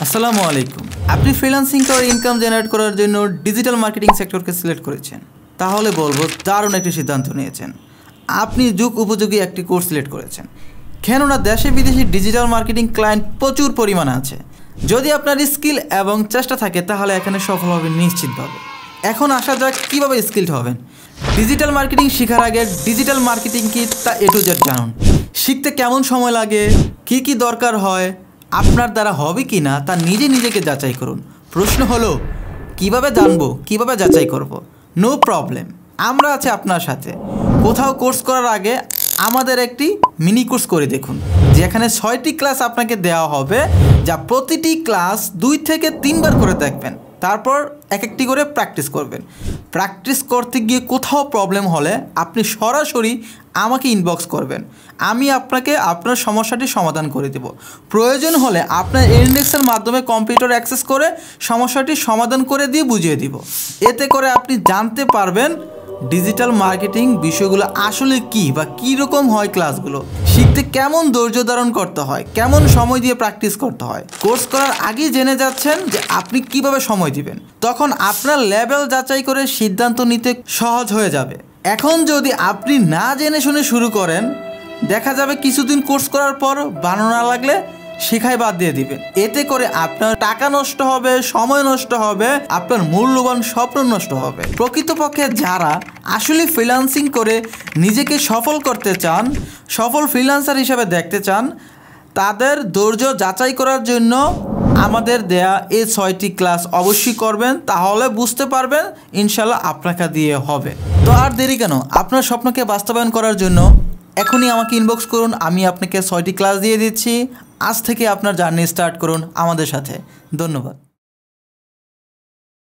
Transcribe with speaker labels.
Speaker 1: আসসালামু আলাইকুম। আপনি ফ্রিল্যান্সিং করে ইনকাম জেনারেট করার জন্য ডিজিটাল মার্কেটিং সেক্টরকে সিলেক্ট করেছেন, তাহলে বলবো দারুণ একটি সিদ্ধান্ত নিয়েছেন। আপনি যুগ উপযোগী একটি কোর্স সিলেক্ট করেছেন, কেননা দেশে বিদেশে ডিজিটাল মার্কেটিং ক্লায়েন্ট প্রচুর পরিমাণে আছে। যদি আপনার স্কিল এবং চেষ্টা থাকে তাহলে এখানে সফল হবেন নিশ্চিতভাবে। এখন আসা যাক কীভাবে স্কিলড হবেন। ডিজিটাল মার্কেটিং শেখার আগে ডিজিটাল মার্কেটিং কি তা A to Z জানুন। শিখতে কেমন সময় লাগে, কি কি দরকার হয়, আপনার দ্বারা হবে কি না তা নিজেকে যাচাই করুন। প্রশ্ন হলো কিভাবে জানবো, কিভাবে যাচাই করব? নো প্রবলেম, আমরা আছি আপনার সাথে। কোথাও কোর্স করার আগে আমাদের একটি মিনি কোর্স করে দেখুন, যেখানে 6টি ক্লাস আপনাকে দেওয়া হবে, যা প্রতিটি ক্লাস 2 থেকে 3 বার করে দেখবেন। তারপর এক একটি করে প্র্যাকটিস করবেন। প্র্যাকটিস করতে গিয়ে কোথাও প্রবলেম হলে আপনি সরাসরি আমাকে ইনবক্স করবেন, আমি আপনাকে আপনার সমস্যাটি সমাধান করে দেব। প্রয়োজন হলে আপনার ইন্ডেক্সের মাধ্যমে কম্পিউটার অ্যাক্সেস করে সমস্যাটি সমাধান করে দিয়ে বুঝিয়ে দিব। এতে করে আপনি জানতে পারবেন ডিজিটাল মার্কেটিং বিষয়গুলো আসলে কী বা কী রকম হয়, ক্লাসগুলো শিখতে কেমন ধৈর্য ধারণ করতে হয়, কেমন সময় দিয়ে প্র্যাকটিস করতে হয়। কোর্স করার আগেই জেনে যাচ্ছেন যে আপনি কিভাবে সময় দিবেন, তখন আপনার লেভেল যাচাই করে সিদ্ধান্ত নিতে সহজ হয়ে যাবে। এখন যদি আপনি না জেনে শুনে শুরু করেন, দেখা যাবে কিছুদিন কোর্স করার পর ভালো না লাগলে শেখাই বাদ দিয়ে দিবেন। এতে করে আপনার টাকা নষ্ট হবে, সময় নষ্ট হবে, আপনার মূল্যবান স্বপ্ন নষ্ট হবে। প্রকৃতপক্ষে যারা আসলে ফ্রিল্যান্সিং করে নিজেকে সফল করতে চান, সফল ফ্রিল্যান্সার হিসেবে দেখতে চান, তাদের ধৈর্য যাচাই করার জন্য আমাদের দেয়া এই 6টি ক্লাস অবশ্যই করবেন, তাহলে বুঝতে পারবেন ইনশাল্লাহ আপনাকে দিয়ে হবে। তো আর দেরি কেন, আপনার স্বপ্নকে বাস্তবায়ন করার জন্য এখনই আমাকে ইনবক্স করুন, আমি আপনাকে 6টি ক্লাস দিয়ে দিচ্ছি। আজ থেকে আপনার জার্নি স্টার্ট করুন আমাদের সাথে। ধন্যবাদ।